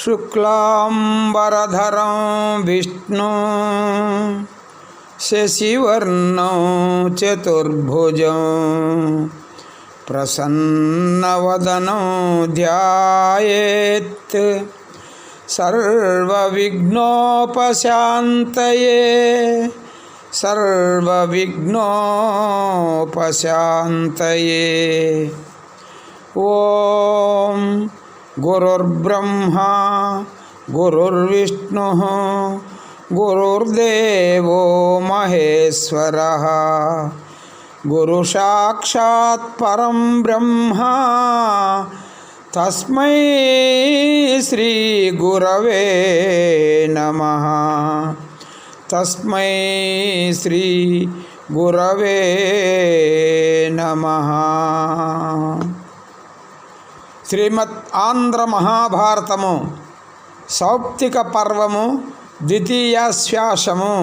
शुक्लांबरधरं विष्णु शशिवर्णं चतुर्भुजं प्रसन्नवदनं ध्यायेत् सर्वविघ्नोपशान्तये ओम गुरुर्ब्रह्मा गुरुर्विष्णुः गुरुर्देवो महेश्वरः गुरुसाक्षात् परं ब्रह्मा तस्मै श्री गुरवे नमः। तस्मै श्री गुरवे नमः। శ్రీమద్ ఆంధ్ర మహాభారతము సౌప్తిక పర్వము ద్వితీయాశ్వాసము.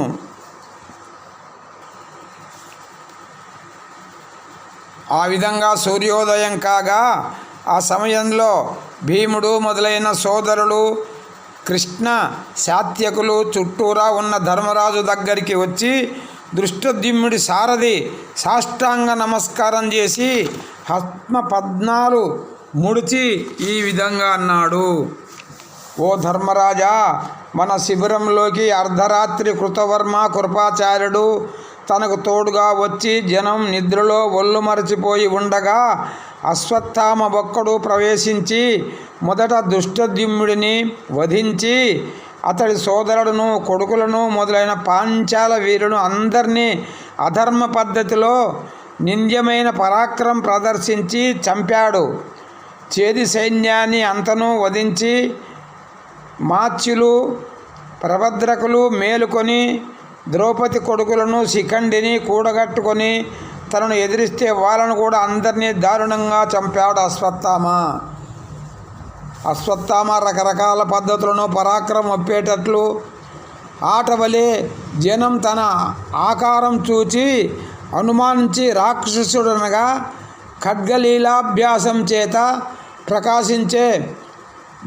ఆ విధంగా సూర్యోదయం కాగా ఆ సమయంలో భీముడు మొదలైన సోదరులు కృష్ణ శాత్యకులు చుట్టూరా ఉన్న ధర్మరాజు దగ్గరికి వచ్చి దృష్టద్యుమ్నుడి సారథి సాష్టాంగ నమస్కారం చేసి హస్మ పద్నాలు ముడిచి ఈ విధంగా అన్నాడు. ఓ ధర్మరాజా, మన శిబిరంలోకి అర్ధరాత్రి కృతవర్మ కృపాచార్యుడు తనకు తోడుగా వచ్చి జనం నిద్రలో ఒళ్ళు మరచిపోయి ఉండగా అశ్వత్థామ ఒక్కడు ప్రవేశించి మొదట దుష్టద్యుమ్నుడిని వధించి అతడి సోదరులను కొడుకులను మొదలైన పాంచాల వీరులను అందరినీ అధర్మ పద్ధతిలో నింద్యమైన పరాక్రమం ప్రదర్శించి చంపాడు. చేది సైన్యాన్ని అంతను వధించి మాత్యులు ప్రభద్రకులు మేలుకొని ద్రౌపది కొడుకులను శిఖండిని కూడగట్టుకొని తనను ఎదిరిస్తే వాళ్ళను కూడా అందరినీ దారుణంగా చంపాడు అశ్వత్థామ రకరకాల పద్ధతులను పరాక్రమం ఒప్పేటట్లు ఆటవలే జనం తన ఆకారం చూచి అనుమానించి రాక్షసుడనగా ఖడ్గలీలాభ్యాసం చేత ప్రకాశించే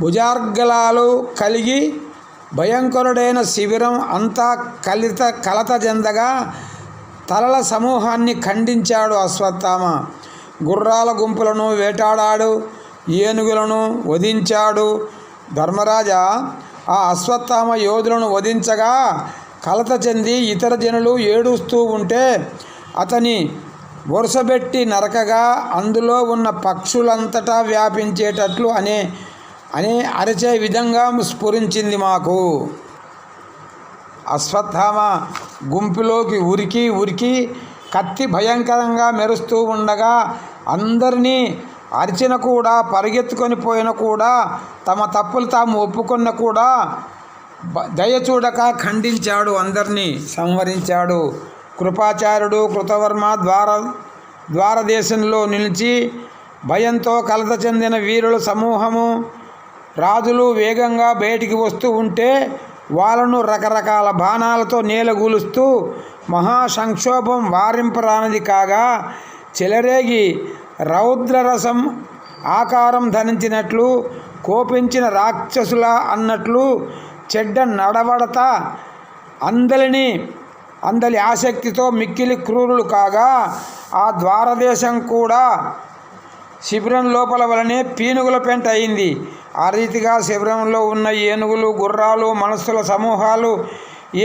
భుజార్గలాలు కలిగి భయంకరుడైన శిబిరం అంతా కలత చెందగా తలల సమూహాన్ని ఖండించాడు అశ్వత్థామ. గుర్రాల గుంపులను వేటాడాడు, ఏనుగులను వధించాడు. ధర్మరాజా, ఆ అశ్వత్థామ యోధులను వధించగా కలత చెంది ఇతర జనులు ఏడుస్తూ ఉంటే అతని వరుసబెట్టి నరకగా అందులో ఉన్న పక్షులంతటా వ్యాపించేటట్లు అనే అరిచే విధంగా స్ఫురించింది మాకు. అశ్వత్థామ గుంపులోకి ఉరికి కత్తి భయంకరంగా మెరుస్తూ ఉండగా అందరినీ అరిచిన కూడా పరిగెత్తుకొని పోయిన కూడా తమ తప్పులు తాము ఒప్పుకున్న కూడా దయచూడక ఖండించాడు, అందరినీ సంహరించాడు. కృపాచార్యుడు కృతవర్మ ద్వారదేశంలో నిలిచి భయంతో కలత చెందిన వీరుల సమూహము రాజులు వేగంగా బయటికి వస్తూ ఉంటే వాళ్ళను రకరకాల బాణాలతో నేలగూలుస్తూ మహా సంక్షోభం వారింపరానిది కాగా చెలరేగి రౌద్రరసం ఆకారం ధరించినట్లు కోపించిన రాక్షసుల అన్నట్లు చెడ్డ నడవడత అందలి ఆసక్తితో మిక్కిలి క్రూరులు కాగా ఆ ద్వారదేశం కూడా శిబిరం లోపల వలనే పీనుగుల పెంట అయింది. ఆ రీతిగా శిబిరంలో ఉన్న ఏనుగులు గుర్రాలు మనస్సుల సమూహాలు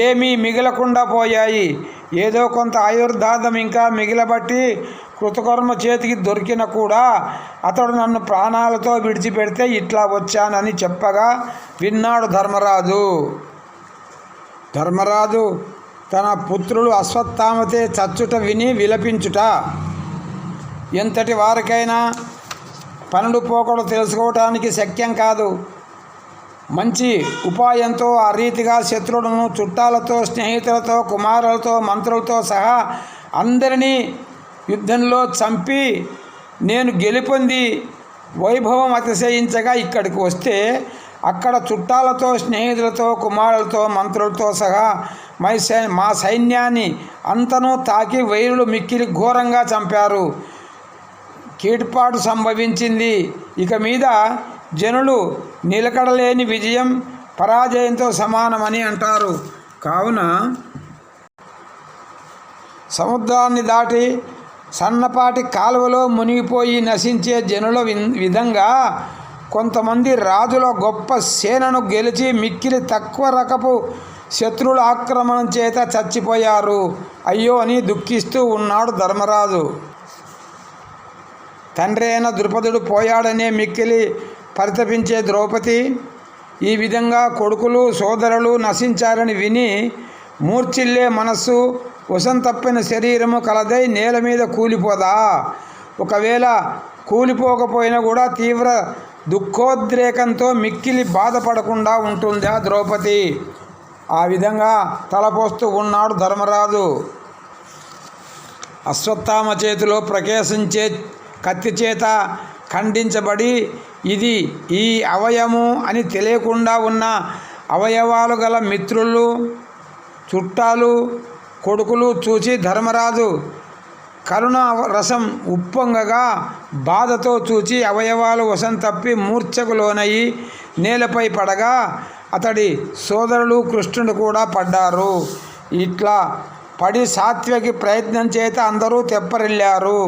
ఏమీ మిగలకుండా పోయాయి. ఏదో కొంత ఆయుర్దాదం ఇంకా మిగిలబట్టి కృతకర్మ చేతికి దొరికిన కూడా అతడు నన్ను ప్రాణాలతో విడిచిపెడితే ఇట్లా వచ్చానని చెప్పగా విన్నాడు ధర్మరాజు తన పుత్రులు అశ్వత్థామతే చచ్చుట విని విలపించుట. ఎంతటి వారికైనా పనుడు పోకడు తెలుసుకోవటానికి శక్యం కాదు. మంచి ఉపాయంతో ఆ రీతిగా శత్రువులను చుట్టాలతో స్నేహితులతో కుమారులతో మంత్రులతో సహా అందరినీ యుద్ధంలో చంపి నేను గెలుపొంది వైభవం అతిశయించగా ఇక్కడికి వస్తే అక్కడ చుట్టాలతో స్నేహితులతో కుమారులతో మంత్రులతో సహా మా సైన్యాన్ని అంతనూ తాకి వైరులు మిక్కిలి ఘోరంగా చంపారు. కీడ్పాటు సంభవించింది. ఇక మీద జనులు నిలకడలేని విజయం పరాజయంతో సమానమని అంటారు. కావున సముద్రాన్ని దాటి సన్నపాటి కాలువలో మునిగిపోయి నశించే జనుల విధంగా కొంతమంది రాజుల గొప్ప సేనను గెలిచి మిక్కిలి తక్కువ రకపు శత్రువుల ఆక్రమణం చేత చచ్చిపోయారు. అయ్యో అని దుఃఖిస్తూ ఉన్నాడు ధర్మరాజు. తండ్రి అయిన ద్రుపదుడు పోయాడనే మిక్కిలి పరితపించే ద్రౌపది ఈ విధంగా కొడుకులు సోదరులు నశించారని విని మూర్ఛిల్లే మనస్సు వశం తప్పిన శరీరము కలదై నేల మీద కూలిపోదా? ఒకవేళ కూలిపోకపోయినా కూడా తీవ్ర దుఃఖోద్రేకంతో మిక్కిలి బాధపడకుండా ఉంటుందా ద్రౌపది? ఆ విధంగా తలపోస్తూ ఉన్నాడు ధర్మరాజు. అశ్వత్థామ చేతిలో ప్రకేశించే కత్తి చేత ఖండించబడి ఇది ఈ అవయము అని తెలియకుండా ఉన్న అవయవాలు గల మిత్రులు చుట్టాలు కొడుకులు చూసి ధర్మరాజు కరుణ రసం ఉప్పొంగగా బాధతో చూచి అవయవాలు వశం తప్పి మూర్ఛకు లోనయి నేలపై పడగా అతడి సోదరులు కృష్ణుడు కూడా పడ్డారు. ఇట్లా పడి సాత్వికి ప్రయత్నం చేత అందరూ తెప్పరిల్లారు.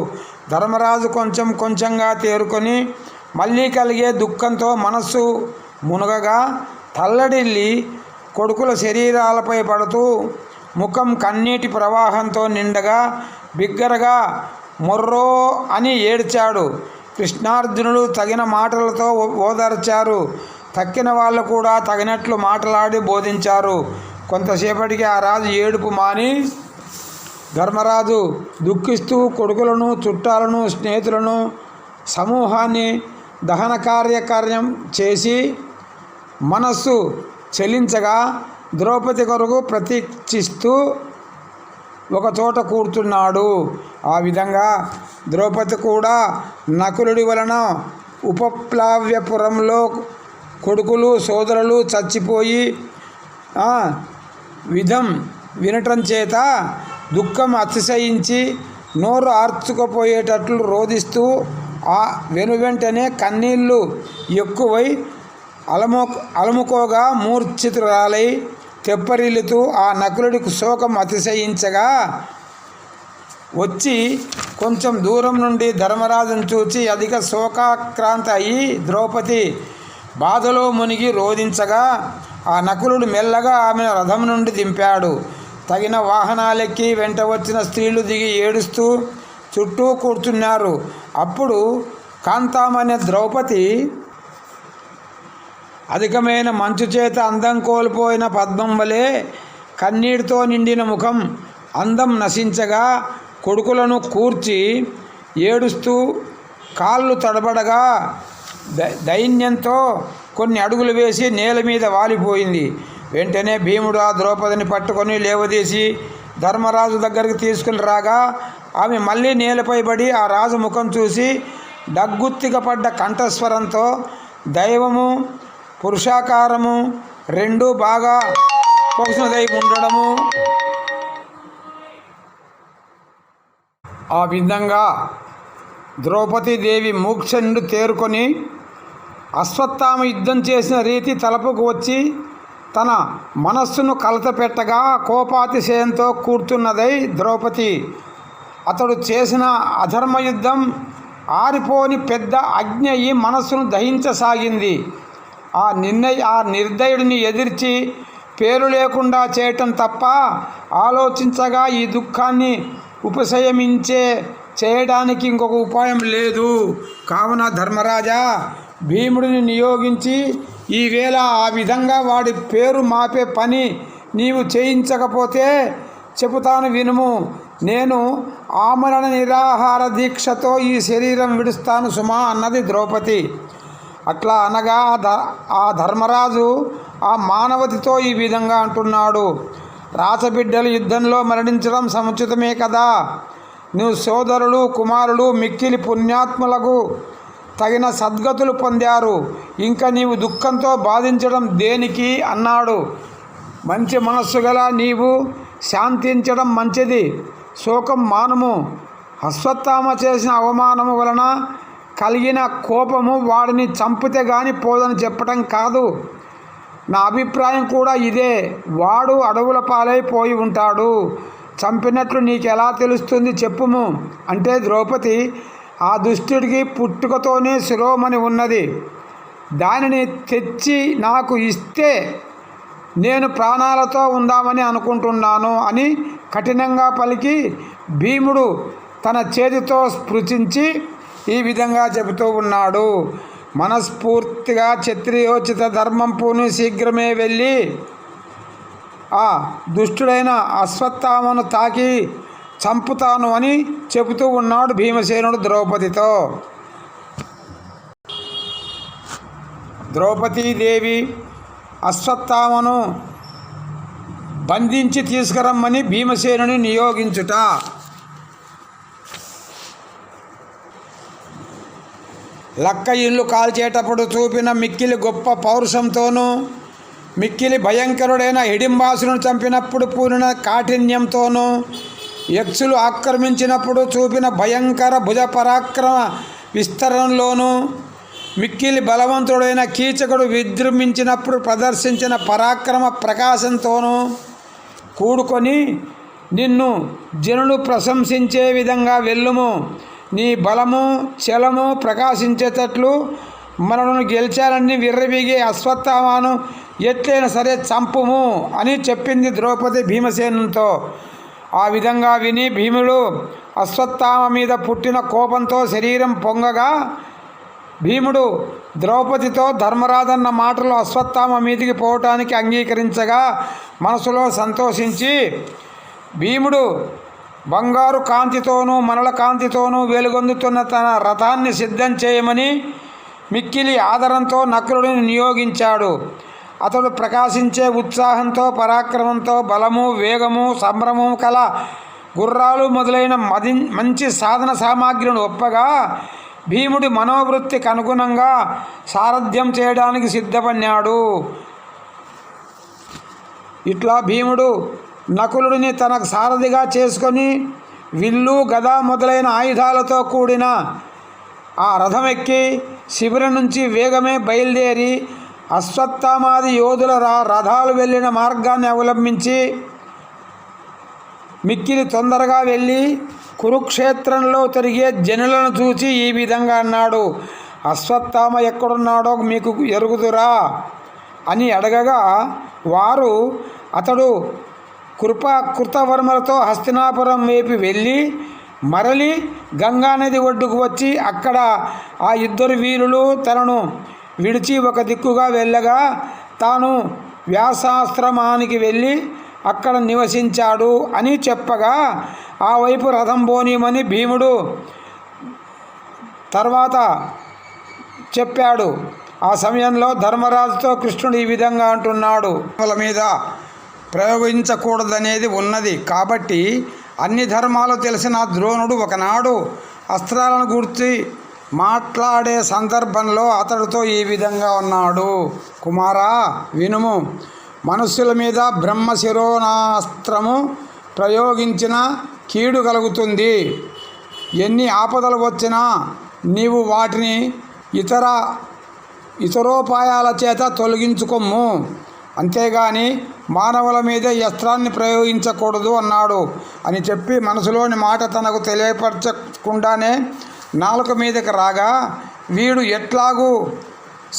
ధర్మరాజు కొంచెం కొంచెంగా తేరుకొని మళ్ళీ కలిగే దుఃఖంతో మనస్సు మునగగా తల్లడిల్లి కొడుకుల శరీరాలపై పడుతూ ముఖం కన్నీటి ప్రవాహంతో నిండగా బిగ్గరగా మొర్రో అని ఏడ్చాడు. కృష్ణార్జునుడు తగిన మాటలతో ఓదార్చారు. తక్కిన వాళ్ళు కూడా తగినట్లు మాట్లాడి బోధించారు. కొంతసేపటికి ఆ రాజు ఏడుపు మాని ధర్మరాజు దుఃఖిస్తూ కొడుకులను చుట్టాలను స్నేహితులను సమూహాన్ని దహన కార్యకార్యం చేసి మనస్సు చెలించగా ద్రౌపది కొరకు ప్రతీక్షిస్తూ ఒకచోట కూర్చున్నాడు. ఆ విధంగా ద్రౌపది కూడా నకులుడి వలన ఉపప్లావ్యపురంలో కొడుకులు సోదరులు చచ్చిపోయి విధం వినటం చేత దుఃఖం అతిశయించి నోరు ఆర్చుకుపోయేటట్లు రోధిస్తూ ఆ వెనువెంటనే కన్నీళ్లు ఎక్కువై అలముకోగా మూర్ఛితురాలై తెప్పరిల్లుతూ ఆ నకులుడికి శోకం అతిశయించగా వచ్చి కొంచెం దూరం నుండి ధర్మరాజును చూచి అధిక శోకాక్రాంత అయి ద్రౌపది బాధలో మునిగి రోధించగా ఆ నకులుడు మెల్లగా ఆమెను రథం నుండి దింపాడు. తగిన వాహనాలెక్కి వెంట వచ్చిన స్త్రీలు దిగి ఏడుస్తూ చుట్టూ కూర్చున్నారు. అప్పుడు కాంతామనే ద్రౌపది అధికమైన మంచు చేత అందం కోల్పోయిన పద్మం వలె కన్నీటితో నిండిన ముఖం అందం నశించగా కొడుకులను కూర్చి ఏడుస్తూ కాళ్ళు తడబడగా దైన్యంతో కొన్ని అడుగులు వేసి నేల మీద వాలిపోయింది. వెంటనే భీముడు ఆ ద్రౌపదిని పట్టుకొని లేవదీసి ధర్మరాజు దగ్గరికి తీసుకుని రాగా ఆమె మళ్ళీ నేలపై పడి ఆ రాజు ముఖం చూసి డగ్గుత్తిగా పడ్డ కంఠస్వరంతో దైవము పురుషాకారము రెండూ బాగా పొగసునదై ఉండడము ఆ విధంగా ద్రౌపదీదేవి మూర్ఛ నుండి తేరుకొని అశ్వత్థామ యుద్ధం చేసిన రీతి తలపుకు వచ్చి తన మనస్సును కలతపెట్టగా కోపాతిశయంతో కూర్చున్నదై ద్రౌపది అతడు చేసిన అధర్మ యుద్ధం ఆరిపోని పెద్ద అగ్ని అయి మనస్సును దహించసాగింది. ఆ నిర్దయుడిని ఎదిర్చి పేరు లేకుండా చేయటం తప్ప ఆలోచించగా ఈ దుఃఖాన్ని చేయడానికి ఇంకొక ఉపాయం లేదు. కావున ధర్మరాజా భీముడిని నియోగించి ఈవేళ ఆ విధంగా వాడి పేరు మాపే పని నీవు చేయించకపోతే చెబుతాను వినుము. నేను ఆమరణ నిరాహార దీక్షతో ఈ శరీరం విడుస్తాను సుమా అన్నది ద్రౌపది. అట్లా అనగా ఆ ధర్మరాజు ఆ మానవతితో ఈ విధంగా అంటున్నాడు. రాచబిడ్డలు యుద్ధంలో మరణించడం సముచితమే కదా. నువ్వు సోదరులు కుమారులు మిక్కిలి పుణ్యాత్ములకు తగిన సద్గతులు పొందారు. ఇంకా నీవు దుఃఖంతో బాధించడం దేనికి అన్నాడు. మంచి మనస్సు గల నీవు శాంతించడం మంచిది. శోకం మానుము. అశ్వత్థామ చేసిన అవమానము వలన కలిగిన కోపము వాడిని చంపితే గాని పోదని చెప్పటం కాదు. నా అభిప్రాయం కూడా ఇదే. వాడు అడవుల పాలైపోయి ఉంటాడు. చంపినట్లు నీకెలా తెలుస్తుంది చెప్పుము అంటే ద్రౌపది, ఆ దుష్టుడికి పుట్టుకతోనే శిరోమణి ఉన్నది. దానిని తెచ్చి నాకు ఇస్తే నేను ప్రాణాలతో ఉందామని అనుకుంటున్నాను అని కఠినంగా పలికి భీముడు తన చేతితో స్పృశించి ఈ విధంగా చెబుతూ ఉన్నాడు. మనస్ఫూర్తిగా క్షత్రియోచిత ధర్మం పూని శీఘ్రమే వెళ్ళి ఆ దుష్టుడైన అశ్వత్థామను తాకి చంపుతాను అని చెబుతూ ఉన్నాడు భీమసేనుడు ద్రౌపదితో. ద్రౌపదీదేవి అశ్వత్థామను బంధించి తీసుకురమ్మని భీమసేనుని నియోగించుట. లక్క ఇల్లు కాల్చేటప్పుడు చూపిన మిక్కిలి గొప్ప పౌరుషంతోనూ, మిక్కిలి భయంకరుడైన హిడింబాసును చంపినప్పుడు పూనిన కాఠిన్యంతోనూ, యక్షులు ఆక్రమించినప్పుడు చూపిన భయంకర భుజ పరాక్రమ విస్తరణలోనూ, మిక్కిలి బలవంతుడైన కీచకుడు విజృంభించినప్పుడు ప్రదర్శించిన పరాక్రమ ప్రకాశంతోనూ కూడుకొని నిన్ను జనులు ప్రశంసించే విధంగా వెళ్ళుము. నీ బలము చలము ప్రకాశించేటట్లు మనను గెలిచాలని విర్రవీగే అశ్వత్థామను ఎట్లయినా సరే చంపుము అని చెప్పింది ద్రౌపది భీమసేనుతో. ఆ విధంగా విని భీముడు అశ్వత్థామ మీద పుట్టిన కోపంతో శరీరం పొంగగా భీముడు ద్రౌపదితో ధర్మరాజన్న మాటలు అశ్వత్థామ మీదికి పోవటానికి అంగీకరించగా మనసులో సంతోషించి భీముడు బంగారు కాంతితోనూ మనల కాంతితోనూ వెలుగొందుతున్న తన రథాన్ని సిద్ధం చేయమని మిక్కిలి ఆదరంతో నకులుడిని నియోగించాడు. అతడు ప్రకాశించే ఉత్సాహంతో పరాక్రమంతో బలము వేగము సంభ్రమము కల గుర్రాలు మొదలైన మంచి సాధన సామాగ్రిని ఒప్పగా భీముడి మనోవృత్తికి అనుగుణంగా సారథ్యం చేయడానికి సిద్ధపడినాడు. ఇట్లా భీముడు నకులుడిని తనకు సారథిగా చేసుకొని విల్లు గద మొదలైన ఆయుధాలతో కూడిన ఆ రథం ఎక్కి శిబిరం నుంచి వేగమే బయలుదేరి అశ్వత్థామాది యోధుల రథాలు వెళ్ళిన మార్గాన్ని అవలంబించి మిక్కిలి తొందరగా వెళ్ళి కురుక్షేత్రంలో తిరిగే జనులను చూసి ఈ విధంగా అన్నాడు. అశ్వత్థామ ఎక్కడున్నాడో మీకు ఎరుగుదురా అని అడగగా వారు అతడు కృతవర్మలతో హస్తినాపురం వైపు వెళ్ళి మరలి గంగానది ఒడ్డుకు వచ్చి అక్కడ ఆ ఇద్దరు వీరులు తనను విడిచి ఒక దిక్కుగా వెళ్ళగా తాను వ్యాసాశ్రమానికి వెళ్ళి అక్కడ నివసించాడు అని చెప్పగా ఆ వైపు రథం పోనీమని భీముడు తర్వాత చెప్పాడు. ఆ సమయంలో ధర్మరాజుతో కృష్ణుడు ఈ విధంగా అంటున్నాడు. వాళ్ళ మీద ప్రయోగించకూడదనేది ఉన్నది కాబట్టి అన్ని ధర్మాలు తెలిసిన ద్రోణుడు ఒకనాడు అస్త్రాలను గురించి మాట్లాడే సందర్భంలో అతడితో ఈ విధంగా ఉన్నాడు. కుమారా వినుము, మనుష్యుల మీద బ్రహ్మశిరోనాస్త్రము ప్రయోగించిన కీడు కలుగుతుంది. ఎన్ని ఆపదలు వచ్చినా నీవు వాటిని ఇతరోపాయాల చేత తొలగించుకొమ్ము, అంతేగాని మానవుల మీద అస్త్రాన్ని ప్రయోగించకూడదు అన్నాడు అని చెప్పి మనసులోని మాట తనకు తెలియపరచకుండానే నాలుక మీదకి రాగా వీడు ఎట్లాగూ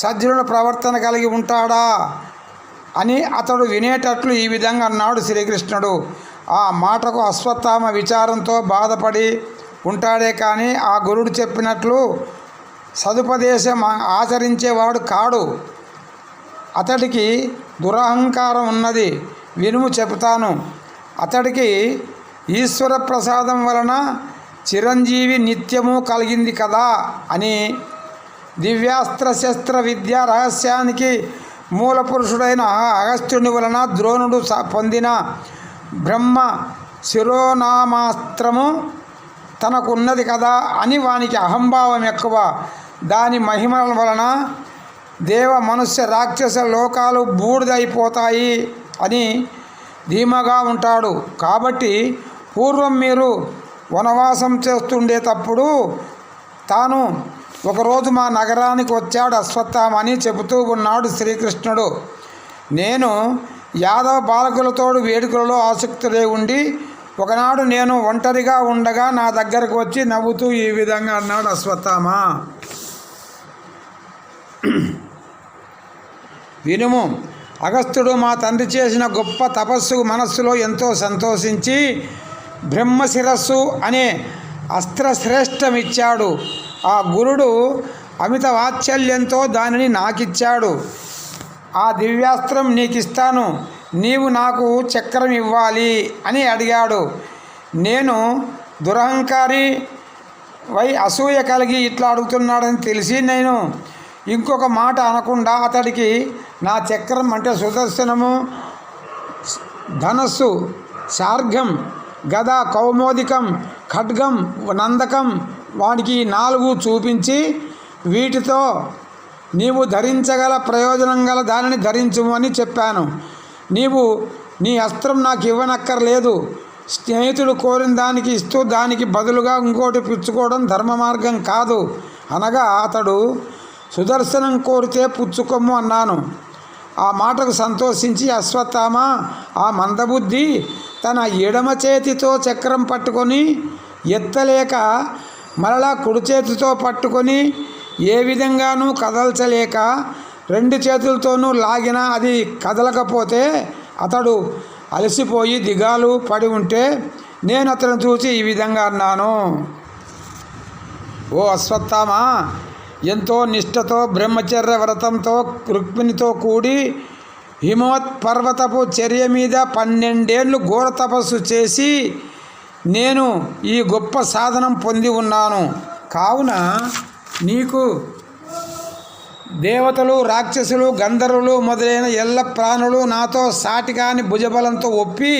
సజ్జనుల ప్రవర్తన కలిగి ఉంటాడా అని అతడు వినేటట్లు ఈ విధంగా అన్నాడు శ్రీకృష్ణుడు. ఆ మాటకు అశ్వత్థామ విచారంతో బాధపడి ఉంటాడే కానీ ఆ గురుడు చెప్పినట్లు సదుపదేశం ఆచరించేవాడు కాడు. అతడికి దురహంకారం ఉన్నది. వినుము చెబుతాను. అతడికి ఈశ్వర ప్రసాదం వలన చిరంజీవి నిత్యము కలిగింది కదా అని దివ్యాస్త్ర శస్త్ర విద్యా రహస్యానికి మూల పురుషుడైన అగస్త్యుని వలన ద్రోణుడు పొందిన బ్రహ్మ శిరోనామాస్త్రము తనకున్నది కదా అని వానికి అహంభావం ఎక్కువ. దాని మహిమల వలన దేవ మనుష్య రాక్షస లోకాలు బూడిదైపోతాయి అని ధీమాగా ఉంటాడు. కాబట్టి పూర్వం మీరు వనవాసం చేస్తుండేటప్పుడు తాను ఒకరోజు మా నగరానికి వచ్చాడు అశ్వత్థామ అని చెబుతూ ఉన్నాడు శ్రీకృష్ణుడు. నేను యాదవ బాలకులతోడు వేడుకలలో ఆసక్తులై ఉండి ఒకనాడు నేను ఒంటరిగా ఉండగా నా దగ్గరకు వచ్చి నవ్వుతూ ఈ విధంగా అన్నాడు అశ్వత్థామ. వినుము, అగస్త్యుడు మా తండ్రి చేసిన గొప్ప తపస్సు మనస్సులో ఎంతో సంతోషించి బ్రహ్మశిరస్సు అనే అస్త్రశ్రేష్టమిచ్చాడు. ఆ గురుడు అమిత వాత్సల్యంతో దానిని నాకిచ్చాడు. ఆ దివ్యాస్త్రం నీకిస్తాను, నీవు నాకు చక్రం ఇవ్వాలి అని అడిగాడు. నేను దురహంకారి అసూయ కలిగి ఇట్లా అడుగుతున్నాడని తెలిసి నేను ఇంకొక మాట అనకుండా అతడికి నా చక్రం అంటే సుదర్శనము, ధనస్సు, శార్ఘం, గద, కౌమోదికం, ఖడ్గం, నందకం వాడికి 4 చూపించి వీటితో నీవు ధరించగల ప్రయోజనం గల దానిని ధరించుము అని చెప్పాను. నీవు నీ అస్త్రం నాకు ఇవ్వనక్కర్లేదు. స్నేహితుడు కోరిన దానికి ఇస్తూ దానికి బదులుగా ఇంకోటి పుచ్చుకోవడం ధర్మ మార్గం కాదు అనగా అతడు సుదర్శనం కోరితే పుచ్చుకొమ్ము అన్నాను. ఆ మాటకు సంతోషించి అశ్వత్థామ ఆ మందబుద్ధి తన ఎడమ చేతితో చక్రం పట్టుకొని ఎత్తలేక మరలా కుడి చేతితో పట్టుకొని ఏ విధంగానూ కదల్చలేక 2 చేతులతోనూ లాగినా అది కదలకపోతే అతడు అలసిపోయి దిగాలు పడి ఉంటే నేను అతను చూసి ఈ విధంగా అన్నాను. ఓ అశ్వత్థామ, ఎంతో నిష్ఠతో బ్రహ్మచర్య వ్రతంతో రుక్మిణితో కూడి హిమవత్పర్వతపు చర్య మీద 12 ఏళ్ళు ఘోర తపస్సు చేసి నేను ఈ గొప్ప సాధనం పొంది ఉన్నాను. కావున నీకు దేవతలు, రాక్షసులు, గంధర్వులు మొదలైన ఎల్ల ప్రాణులు నాతో సాటిగాని భుజబలంతో ఒప్పి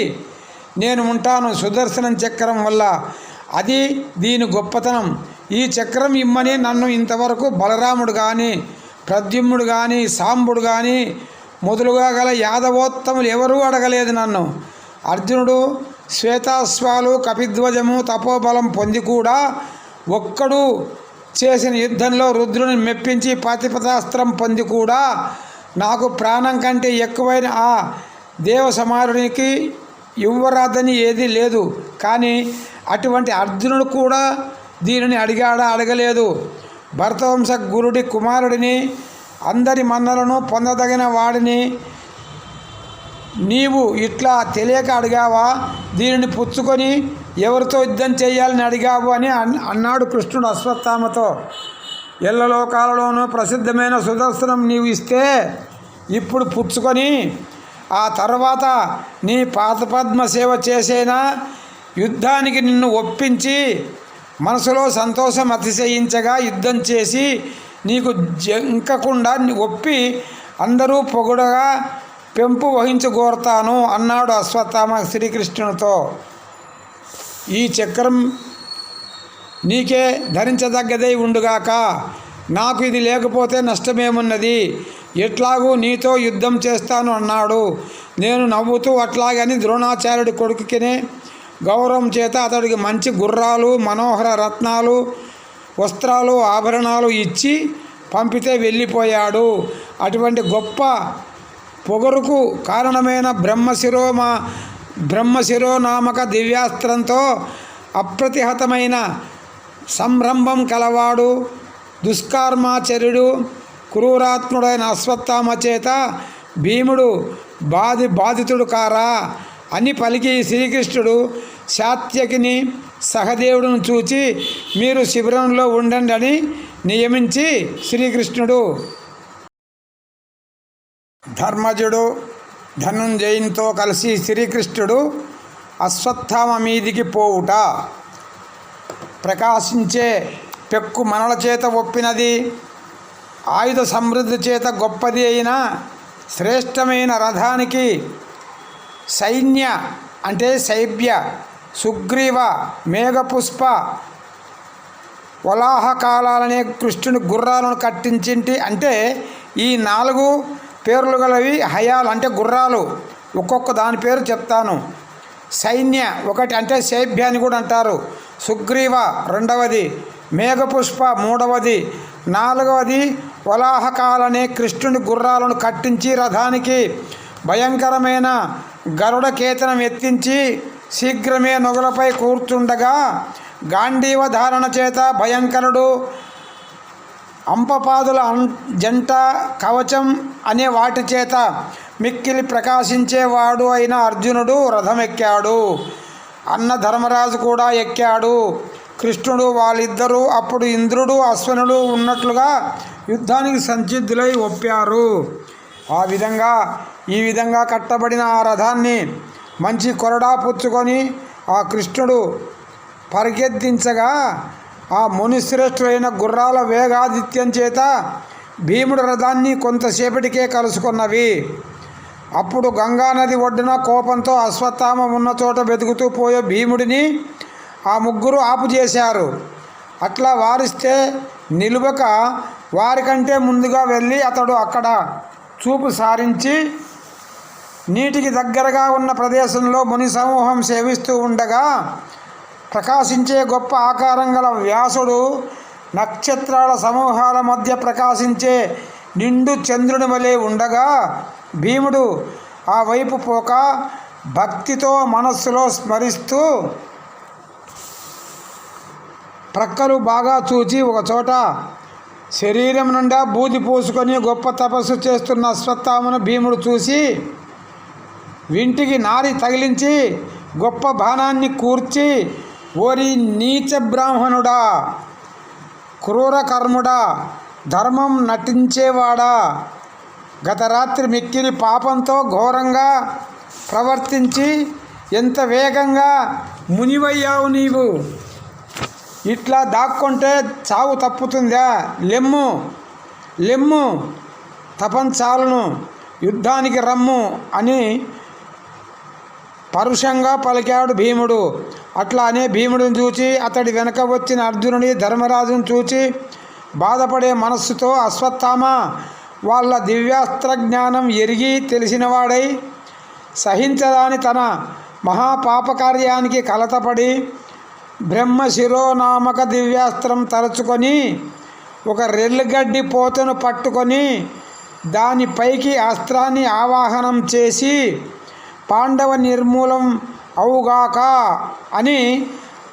నేను ఉంటాను సుదర్శనం చక్రం వల్ల. అది దీని గొప్పతనం. ఈ చక్రం ఇమ్మని నన్ను ఇంతవరకు బలరాముడు కానీ, ప్రద్యుమ్నుడు కానీ, సాంబుడు కానీ మొదలుగా గల యాదవోత్తములు ఎవరూ అడగలేదు నన్ను. అర్జునుడు శ్వేతాశ్వాలు, కపిధ్వజము తపోబలం పొంది కూడా ఒక్కడు చేసిన యుద్ధంలో రుద్రుని మెప్పించి పాతిపతాస్త్రం పొంది కూడా నాకు ప్రాణం కంటే ఎక్కువైన ఆ దేవ సమారునికి ఇవ్వరాదని ఏదీ లేదు. కానీ అటువంటి అర్జునుడు కూడా దీనిని అడగలేదు. భరతవంశ గురుడి కుమారుడిని, అందరి మన్నలను పొందదగిన వాడిని నీవు ఇట్లా తెలియక అడిగావా? దీనిని పుచ్చుకొని ఎవరితో యుద్ధం చేయాలని అడిగావు అని అన్నాడు కృష్ణుడు అశ్వత్థామతో. ఎల్లలోకాలలోనూ ప్రసిద్ధమైన సుదర్శనం నీవు ఇస్తే ఇప్పుడు పుచ్చుకొని ఆ తర్వాత నీ పాదపద్మ సేవ చేసేనా యుద్ధానికి నిన్ను ఒప్పించి మనసులో సంతోషం అతిశయించగా యుద్ధం చేసి నీకు జంకకుండా ఒప్పి అందరూ పొగడగా పెంపు వహించగోరుతాను అన్నాడు అశ్వత్థామ శ్రీకృష్ణునితో. ఈ చక్రం నీకే ధరించదగ్గదై ఉండుగాక. నాకు ఇది లేకపోతే నష్టమేమున్నది? ఎట్లాగూ నీతో యుద్ధం చేస్తాను అన్నాడు. నేను నవ్వుతూ అట్లాగని ద్రోణాచార్యుడి కొడుకుకినే గౌరవం చేత అతడికి మంచి గుర్రాలు, మనోహర రత్నాలు, వస్త్రాలు, ఆభరణాలు ఇచ్చి పంపితే వెళ్ళిపోయాడు. అటువంటి గొప్ప పొగరుకు కారణమైన బ్రహ్మశిరో నామక దివ్యాస్త్రంతో అప్రతిహతమైన సంరంభం కలవాడు, దుష్కర్మాచర్యుడు, క్రూరాత్ముడైన అశ్వత్థామ చేత భీముడు బాధితుడు కారా అని పలికి శ్రీకృష్ణుడు శాత్యకిని సహదేవుడును చూచి మీరు శిబిరంలో ఉండండి అని నియమించి శ్రీకృష్ణుడు ధర్మజుడు ధనుంజయునితో కలిసి శ్రీకృష్ణుడు అశ్వత్థామ మీదికి పోవుట. ప్రకాశించే పెక్కు మనల చేత ఒప్పినది, ఆయుధ సమృద్ధి చేత గొప్పది అయిన శ్రేష్టమైన రథానికి సైన్య అంటే శైబ్య, సుగ్రీవ, మేఘపుష్ప, వలాహకాలనే కృష్ణుని గుర్రాలను కట్టించింటి. అంటే ఈ 4 పేర్లు గలవి హయాలు అంటే గుర్రాలు. ఒక్కొక్క దాని పేరు చెప్తాను. సైన్య ఒకటి అంటే శైబ్య అని కూడా అంటారు. సుగ్రీవ రెండవది, మేఘపుష్ప మూడవది. నాలుగవది వలాహకాలనే కృష్ణుని గుర్రాలను కట్టించి రథానికి భయంకరమైన గరుడ కేతనం ఎత్తించి శీఘ్రమే నొగలపై కూర్చుండగా గాంధీవ ధారణ చేత భయంకరుడు అంపపాదుల జంట కవచం అనే వాటి చేత మిక్కిలి ప్రకాశించేవాడు అయిన అర్జునుడు రథమెక్కాడు. అన్న ధర్మరాజు కూడా ఎక్కాడు. కృష్ణుడు వాళ్ళిద్దరూ అప్పుడు ఇంద్రుడు అశ్వనుడు ఉన్నట్లుగా యుద్ధానికి సంసిద్ధులై ఒప్పారు. ఈ విధంగా కట్టబడిన ఆ రథాన్ని మంచి కొరడా పుచ్చుకొని ఆ కృష్ణుడు పరిగెత్తించగా ఆ మునిశ్రేష్ఠులైన గుర్రాల వేగాదిత్యం చేత భీముడు రథాన్ని కొంతసేపటికే కలుసుకున్నవి. అప్పుడు గంగానది ఒడ్డున కోపంతో అశ్వత్థామ ఉన్న చోట వెతుకుతూ పోయే భీముడిని ఆ ముగ్గురు ఆపు చేశారు. అట్లా వారిస్తే నిలువక వారికంటే ముందుగా వెళ్ళి అతడు అక్కడ చూపు సారించి నీటికి దగ్గరగా ఉన్న ప్రదేశంలో ముని సమూహం సేవిస్తూ ఉండగా ప్రకాశించే గొప్ప ఆకారం గల వ్యాసుడు నక్షత్రాల సమూహాల మధ్య ప్రకాశించే నిండు చంద్రుని వలె ఉండగా భీముడు ఆ వైపు పోక భక్తితో మనస్సులో స్మరిస్తూ ప్రక్కలు బాగా చూచి ఒకచోట శరీరం నుండా బూది పూసుకొని గొప్ప తపస్సు చేస్తున్న అశ్వత్థామను భీముడు చూసి వింటికి నారి తగిలించి గొప్ప బాణాన్ని కూర్చి, ఓరి నీచ బ్రాహ్మణుడా, క్రూర కర్ముడా, ధర్మం నటించేవాడా, గత రాత్రి మిక్కిలి పాపంతో ఘోరంగా ప్రవర్తించి ఎంత వేగంగా మునివయ్యావు నీవు. ఇట్లా దాక్కుంటే చావు తప్పుతుందా? లెమ్ము లెమ్ము, తపంచాలను, యుద్ధానికి రమ్ము అని పరుషంగా పలికాడు భీముడు. అట్లానే భీముడిని చూచి అతడి వెనక వచ్చిన అర్జునుని ధర్మరాజును చూచి బాధపడే మనస్సుతో అశ్వత్థామ వాళ్ళ దివ్యాస్త్ర జ్ఞానం ఎరిగి తెలిసినవాడై సహించదాని తన మహాపాపకార్యానికి కలతపడి బ్రహ్మశిరోనామక దివ్యాస్త్రం తరచుకొని ఒక రెల్లుగడ్డి పోతను పట్టుకొని దానిపైకి అస్త్రాన్ని ఆవాహనం చేసి పాండవ నిర్మూలం అవుగాక అని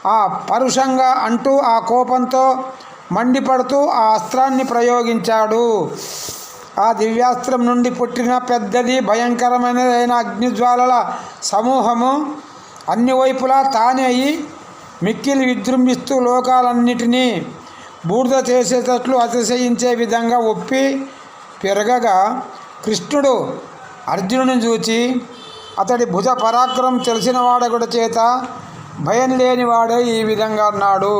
ఆ పరుషంగా అంటూ ఆ కోపంతో మండిపడుతూ ఆ అస్త్రాన్ని ప్రయోగించాడు. ఆ దివ్యాస్త్రం నుండి పుట్టిన పెద్దది భయంకరమైనదైన అగ్నిజ్వాలల సమూహము అన్ని వైపులా తానే అయి మిక్కిలి విజృంభిస్తూ లోకాలన్నిటినీ బూడిద చేసేటట్లు అతిశయించే విధంగా ఒప్పి పెరగగా కృష్ణుడు అర్జునుని చూచి అతడి భుజ పరాక్రమం తెలిసిన వాడొకటి చేత భయం లేనివాడే ఈ విధంగా అన్నాడు.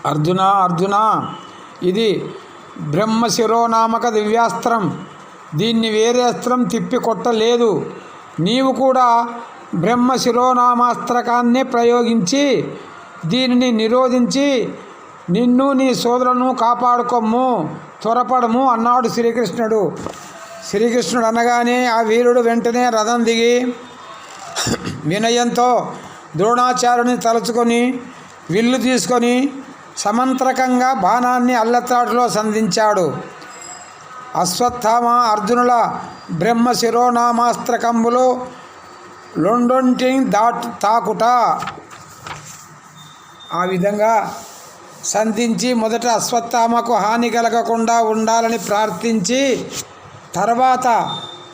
అర్జున అర్జున, ఇది బ్రహ్మశిరోనామక దివ్యాస్త్రం. దీన్ని వేరే అస్త్రం తిప్పి కొట్టలేదు. నీవు కూడా బ్రహ్మశిరోనామాస్త్రకాన్నే ప్రయోగించి దీనిని నిరోధించి నిన్ను నీ సోదరులను కాపాడుకోము, త్వరపడము అన్నాడు శ్రీకృష్ణుడు. శ్రీకృష్ణుడు అనగానే ఆ వీరుడు వెంటనే రథం దిగి వినయంతో ద్రోణాచార్యుని తలుచుకొని విల్లు తీసుకొని సమంత్రకంగా బాణాన్ని అల్లత్రాటులో సంధించాడు. అశ్వత్థామ అర్జునుల బ్రహ్మశిరోనామాస్త్రకంబులు లొండొంటిని తాకుట ఆ విధంగా సంధించి మొదట అశ్వత్థామకు హాని కలగకుండా ఉండాలని ప్రార్థించి తర్వాత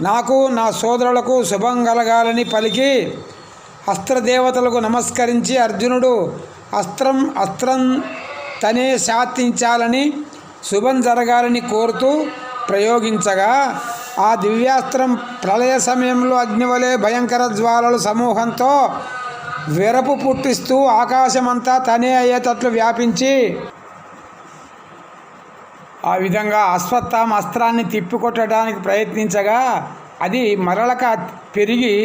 నాకు నా సోదరులకు శుభం కలగాలని పలికి అస్త్రదేవతలకు నమస్కరించి అర్జునుడు అస్త్రం తనే శాంతించాలని శుభం జరగాలని కోరుతూ ప్రయోగించగా ఆ దివ్యాస్త్రం ప్రళయ సమయంలో అగ్నివలే భయంకర జ్వాలలు సమూహంతో వెరపు పుట్టిస్తూ ఆకాశమంతా తనే అయ్యేటట్లు వ్యాపించి ఆ విధంగా అశ్వత్థామ అస్త్రాన్ని తిప్పికొట్టడానికి ప్రయత్నించగా అది మరలక పెరిగి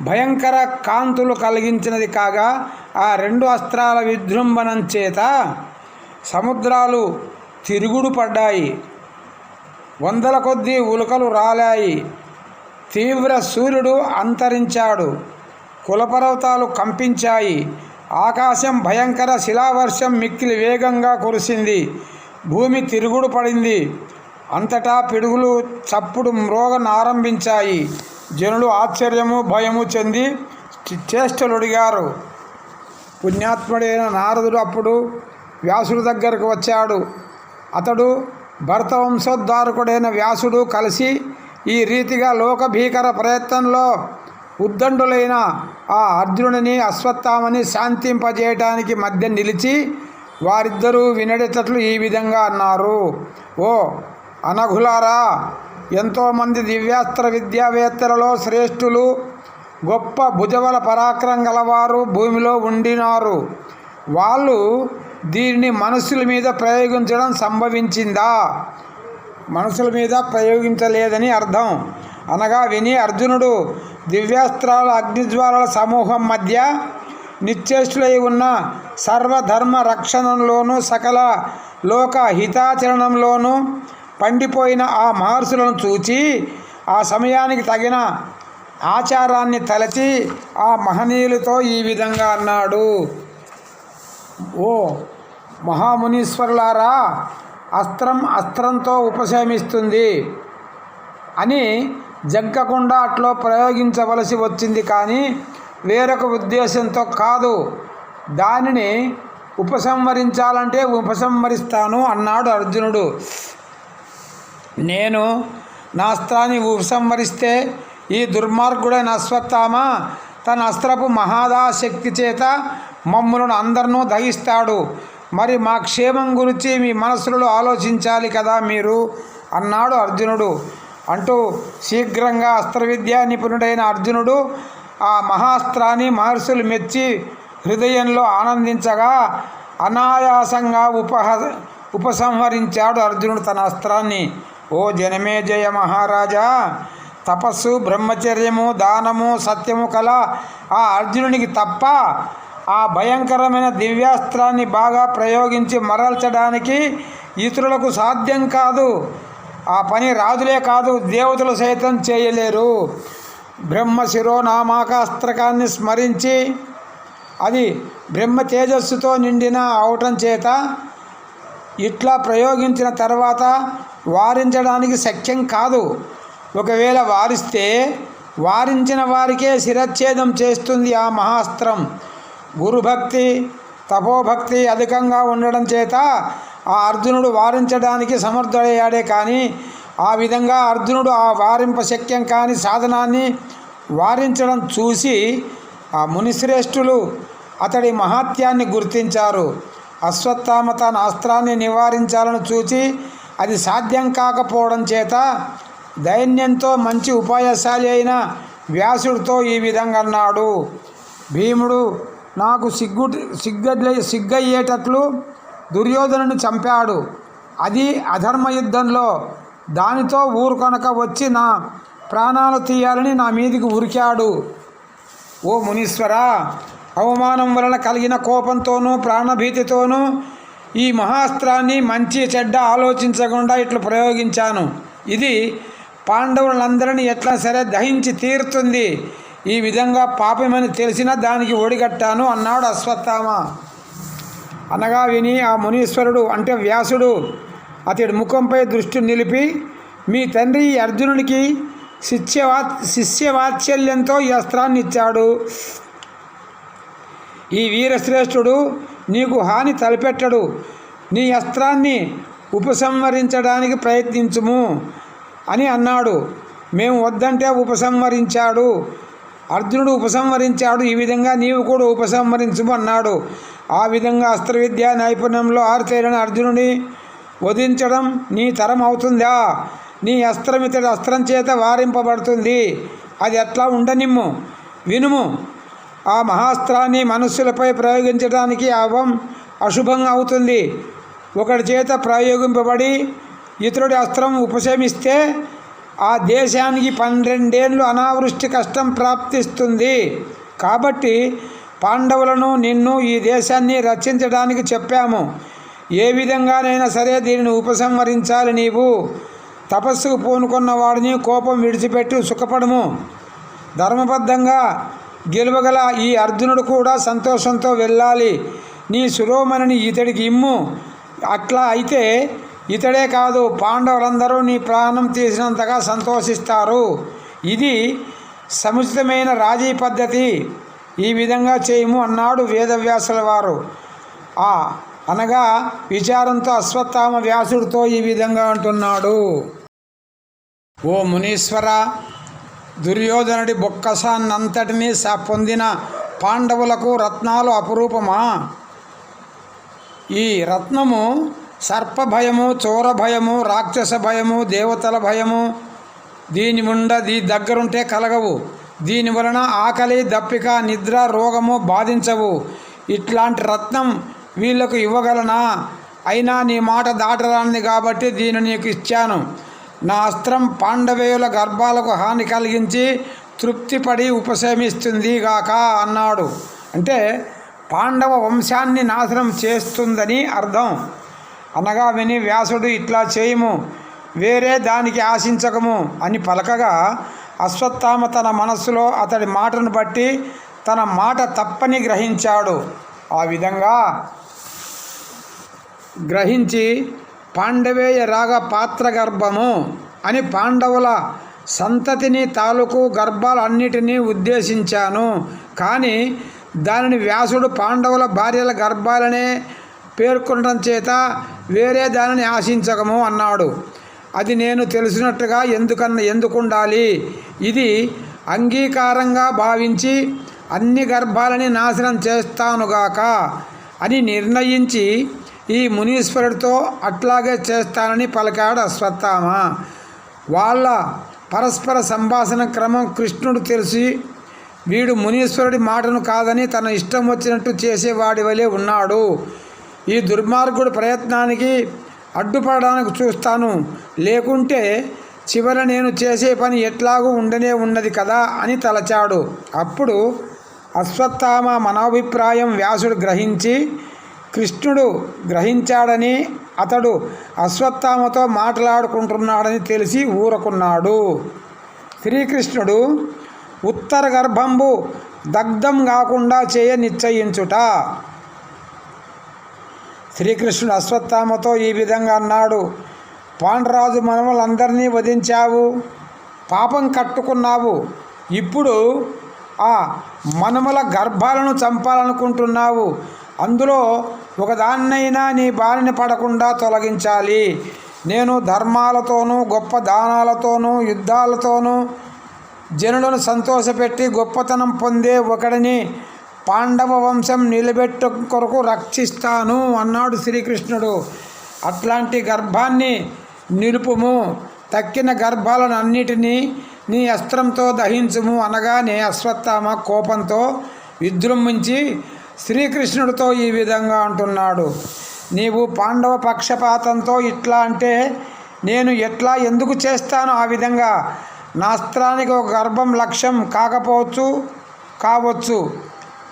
భయంకర కాంతులు కలిగించినది కాగా ఆ రెండు అస్త్రాల విజృంభణం చేత సముద్రాలు తిరుగుడు పడ్డాయి. వందల కొద్దీ ఉల్కలు రాలాయి. తీవ్ర సూర్యుడు అంతరించాడు. కులపర్వతాలు కంపించాయి. ఆకాశం భయంకర శిలావర్షం మిక్కిలి వేగంగా కురిసింది. భూమి తిరుగుడు పడింది. అంతటా పిడుగులు చప్పుడు మ్రోగనారంభించాయి. జనులు ఆశ్చర్యము భయము చెంది చేష్టలుడిగారు. పుణ్యాత్ముడైన నారదుడు అప్పుడు వ్యాసుడి దగ్గరకు వచ్చాడు. అతడు భరత వంశోద్ధారకుడైన వ్యాసుడు కలిసి ఈ రీతిగా లోకభీకర ప్రయత్నంలో ఉద్దండులైన ఆ అర్జునుడిని అశ్వత్థామని శాంతింపజేయటానికి మధ్య నిలిచి వారిద్దరూ వినడేటట్లు ఈ విధంగా అన్నారు. ఓ అనఘులారా, ఎంతోమంది దివ్యాస్త్ర విద్యావేత్తలలో శ్రేష్ఠులు, గొప్ప భుజబల పరాక్రమం గలవారు భూమిలో ఉండినారు. వాళ్ళు దీనిని మనుషుల మీద ప్రయోగించడం సంభవించిందా? మనుషుల మీద ప్రయోగించలేదని అర్థం. అనగా విని అర్జునుడు దివ్యాస్త్రాల అగ్నిజ్వాలల సమూహం మధ్య నిశ్చేష్టులై ఉన్న సర్వధర్మ రక్షణంలోనూ సకల లోక హితాచరణంలోనూ పండిపోయిన ఆ మహర్షులను చూచి ఆ సమయానికి తగిన ఆచారాన్ని తలచి ఆ మహనీయులతో ఈ విధంగా అన్నాడు. ఓ మహామునీశ్వరులారా, అస్త్రం అస్త్రంతో ఉపశమిస్తుంది అని జగ్గకుండా అట్లో ప్రయోగించవలసి వచ్చింది, కానీ వేరొక ఉద్దేశంతో కాదు. దానిని ఉపసంహరించాలంటే ఉపసంహరిస్తాను అన్నాడు అర్జునుడు. నేను నా అస్త్రాన్ని ఉపసంహరిస్తే ఈ దుర్మార్గుడైన అశ్వత్థామ తన అస్త్రపు మహాదాశక్తి చేత మమ్ములను అందరినూ దహిస్తాడు. మరి మా క్షేమం గురించి మీ మనసులో ఆలోచించాలి కదా మీరు అన్నాడు అర్జునుడు. అంటూ శీఘ్రంగా అస్త్రవిద్యా నిపుణుడైన అర్జునుడు ఆ మహాస్త్రాన్ని మహర్షులు మెచ్చి హృదయంలో ఆనందించగా అనాయాసంగా ఉపసంహరించాడు అర్జునుడు తన అస్త్రాన్ని. ఓ జనమేజయ మహారాజా, తపస్సు, బ్రహ్మచర్యము, దానము, సత్యము కల ఆ అర్జునునికి తప్ప ఆ భయంకరమైన దివ్యాస్త్రాన్ని బాగా ప్రయోగించి మరల్చడానికి ఇతరులకు సాధ్యం కాదు. ఆ పని రాజులే కాదు, దేవతలు సైతం చేయలేరు. బ్రహ్మశిరోనామాక అస్త్రకాన్ని స్మరించి అది బ్రహ్మ తేజస్సుతో నిండిన అవటం చేత ఇట్లా ప్రయోగించిన తర్వాత వారించడానికి శక్యం కాదు. ఒకవేళ వారిస్తే వారించిన వారికే శిరచ్ఛేదం చేస్తుంది ఆ మహాస్త్రం. గురుభక్తి, తపోభక్తి అధికంగా ఉండడం చేత ఆ అర్జునుడు వారించడానికి సమర్థుడయ్యాడే, కానీ ఆ విధంగా అర్జునుడు ఆ వారింప శక్యం కాని సాధనాన్ని వారించడం చూసి ఆ మునిశ్రేష్ఠులు అతడి మహాత్యాన్ని గుర్తించారు. అశ్వత్థామ తన అస్త్రాన్ని నివారించాలని చూచి అది సాధ్యం కాకపోవడం చేత దైన్యంతో మంచి ఉపాయశాలి అయిన వ్యాసుడితో ఈ విధంగా అన్నాడు. భీముడు నాకు సిగ్గయ్యేటట్లు దుర్యోధనుని చంపాడు. అది అధర్మ యుద్ధంలో. దానితో ఊరుకొనక వచ్చి నా ప్రాణాలు తీయాలని నా మీదికి ఉరికాడు. ఓ మునీశ్వరా, అవమానం వలన కలిగిన కోపంతోనూ ప్రాణభీతితోనూ ఈ మహాస్త్రాన్ని మంచి చెడ్డ ఆలోచించకుండా ఇట్లా ప్రయోగించాను. ఇది పాండవులందరినీ ఎట్లా సరే దహించి తీరుతుంది. ఈ విధంగా పాపమని తెలిసినా దానికి ఒడిగట్టాను అన్నాడు అశ్వత్థామ. అనగా విని ఆ మునీశ్వరుడు అంటే వ్యాసుడు అతడి ముఖంపై దృష్టి నిలిపి, మీ తండ్రి అర్జునునికి శిష్యవాత్సల్యంతో ఈ అస్త్రాన్ని ఇచ్చాడు. ఈ వీరశ్రేష్ఠుడు నీకు హాని తలపెట్టడు. నీ అస్త్రాన్ని ఉపసంహరించడానికి ప్రయత్నించుము అని అన్నాడు. మేము వద్దంటే ఉపసంహరించాడు. అర్జునుడు ఉపసంహరించాడు. ఈ విధంగా నీవు కూడా ఉపసంహరించుము అన్నాడు. ఆ విధంగా అస్త్రవిద్యా నైపుణ్యంలో ఆరితేరిన అర్జునుని వధించడం నీ తరం అవుతుందా? నీ అస్త్రం ఇతడి అస్త్రం చేత వారింపబడుతుంది. అది ఎట్లా ఉండనిమ్ము, వినుము. ఆ మహాస్త్రాన్ని మనుష్యులపై ప్రయోగించడానికి అశుభంగా అవుతుంది. ఒకటి చేత ప్రయోగింపబడి ఇతరుడి అస్త్రం ఉపశమిస్తే ఆ దేశానికి 12 ఏళ్ళు అనావృష్టి కష్టం ప్రాప్తిస్తుంది. కాబట్టి పాండవులను, నిన్ను, ఈ దేశాన్ని రక్షించడానికి చెప్పాము. ఏ విధంగానైనా సరే దీనిని ఉపసంహరించాలి. నీవు తపస్సుకు పూనుకున్న వాడిని కోపం విడిచిపెట్టి సుఖపడము. ధర్మబద్ధంగా గెలవగల ఈ అర్జునుడు కూడా సంతోషంతో వెళ్ళాలి. నీ శిరోమణిని ఇతడికి ఇమ్ము. అట్లా అయితే ఇతడే కాదు, పాండవులందరూ నీ ప్రాణం తీసినంతగా సంతోషిస్తారు. ఇది సముచితమైన రాజీ పద్ధతి. ఈ విధంగా చేయము అన్నాడు వేదవ్యాసుల వారు. అనగా విచారంతో అశ్వత్థామ వ్యాసుడితో ఈ విధంగా అంటున్నాడు. ఓ మునీశ్వర, దుర్యోధనుడి బొక్కసాన్నంతటినీ పొందిన పాండవులకు రత్నాలు అపురూపమా? ఈ రత్నము సర్పభయము, చోర భయము, రాక్షస భయము, దేవతల భయము దీని దగ్గరుంటే కలగవు. దీని వలన ఆకలి, దప్పిక, నిద్ర, రోగము బాధించవు. ఇట్లాంటి రత్నం వీళ్లకు ఇవ్వగలనా? అయినా నీ మాట దాటరానిది కాబట్టి దీన్ని నీకు ఇచ్చాను. నా అస్త్రం పాండవేయుల గర్భాలకు హాని కలిగించి తృప్తిపడి ఉపశమిస్తుంది గాక అన్నాడు. అంటే పాండవ వంశాన్ని నాశనం చేస్తుందని అర్థం. అనగా విని వ్యాసుడు, ఇట్లా చేయము, వేరే దానికి ఆశించకము అని పలకగా అశ్వత్థామ తన మనస్సులో అతడి మాటను బట్టి తన మాట తప్పని గ్రహించాడు. ఆ విధంగా గ్రహించి పాండవేయ రాగ పాత్ర గర్భము అని పాండవుల సంతతిని తాలూకు గర్భాలన్నిటినీ ఉద్దేశించాను. కానీ దానిని వ్యాసుడు పాండవుల భార్యల గర్భాలనే పేర్కొనడం చేత వేరే దానిని ఆశించకము అన్నాడు. అది నేను తెలిసినట్టుగా ఎందుకుండాలి? ఇది అంగీకారంగా భావించి అన్ని గర్భాలని నాశనం చేస్తానుగాక అని నిర్ణయించి ఈ మునీశ్వరుడితో అట్లాగే చేస్తానని పలికాడు అశ్వత్థామ. వాళ్ళ పరస్పర సంభాషణ క్రమం కృష్ణుడు తెలిసి వీడు మునీశ్వరుడి మాటను కాదని తన ఇష్టం వచ్చినట్టు చేసేవాడి వలె ఉన్నాడు. ఈ దుర్మార్గుడి ప్రయత్నానికి అడ్డుపడడానికి చూస్తాను, లేకుంటే చివర నేను చేసే పని ఎట్లాగూ ఉండనే ఉన్నది కదా అని తలచాడు. అప్పుడు అశ్వత్థామ మనోభిప్రాయం వ్యాసుడు గ్రహించి కృష్ణుడు గ్రహించాడని, అతడు అశ్వత్థామతో మాట్లాడుకుంటున్నాడని తెలిసి ఊరుకున్నాడు. శ్రీకృష్ణుడు ఉత్తర గర్భంబు దగ్ధం కాకుండా చేయ నిశ్చయించుట. శ్రీకృష్ణుడు అశ్వత్థామతో ఈ విధంగా అన్నాడు. పాండురాజు మనవలందరినీ వధించావు, పాపం కట్టుకున్నావు. ఇప్పుడు ఆ మనుమల గర్భాలను చంపాలనుకుంటున్నావు. అందులో ఒకదాన్నైనా నీ బారిన పడకుండా తొలగించాలి. నేను ధర్మాలతోనూ గొప్ప దానాలతోనూ యుద్ధాలతోనూ జనులను సంతోషపెట్టి గొప్పతనం పొందే ఒకడిని పాండవ వంశం నిలబెట్టు కొరకు రక్షిస్తాను అన్నాడు శ్రీకృష్ణుడు. అట్లాంటి గర్భాన్ని నిలుపుము, తక్కిన గర్భాలను అన్నిటినీ నీ అస్త్రంతో దహించుము అనగానే అశ్వత్థామ కోపంతో విజృంభించి శ్రీకృష్ణుడితో ఈ విధంగా అంటున్నాడు. నీవు పాండవ పక్షపాతంతో ఇట్లా అంటే నేను ఎందుకు చేస్తాను? ఆ విధంగా నా అస్త్రానికి ఒక గర్భం లక్ష్యం కావచ్చు,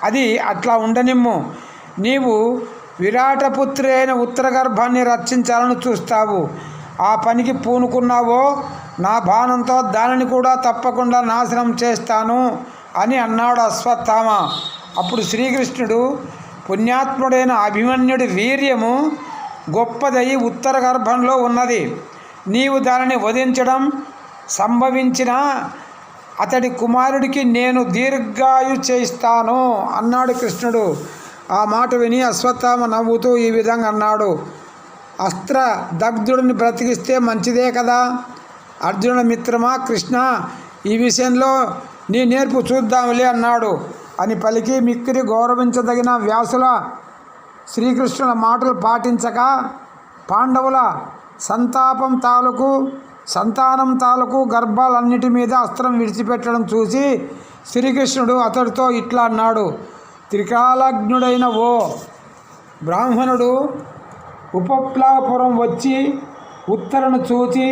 అది అట్లా ఉండనిమ్ము. నీవు విరాటపుత్రి అయిన ఉత్తర గర్భాన్ని రక్షించాలని చూస్తావు. ఆ పనికి పూనుకున్నావో నా బాణంతో దానిని కూడా తప్పకుండా నాశనం చేస్తాను అని అన్నాడు అశ్వత్థామ. అప్పుడు శ్రీకృష్ణుడు, పుణ్యాత్ముడైన అభిమన్యుడి వీర్యము గొప్పదై ఉత్తర గర్భంలో ఉన్నది. నీవు దానిని వధించడం సంభవించిన అతడి కుమారుడికి నేను దీర్ఘాయు చేయిస్తాను అన్నాడు కృష్ణుడు. ఆ మాట విని అశ్వత్థామ నవ్వుతూ ఈ విధంగా అన్నాడు. అస్త్ర దగ్ధుడిని బ్రతికిస్తే మంచిదే కదా. అర్జునుడి మిత్రమా కృష్ణ, ఈ విషయంలో నీ నేర్పు చూద్దాంలే అన్నాడు అని పలికి మిక్కిరి గౌరవించదగిన వ్యాసుల శ్రీకృష్ణుల మాటలు పాటించక పాండవుల సంతానం తాలూకు గర్భాలన్నిటి మీద అస్త్రం విడిచిపెట్టడం చూసి శ్రీకృష్ణుడు అతడితో ఇట్లా అన్నాడు. త్రికాలజ్ఞుడైన ఓ బ్రాహ్మణుడు ఉపప్లాపురం వచ్చి ఉత్తరను చూచి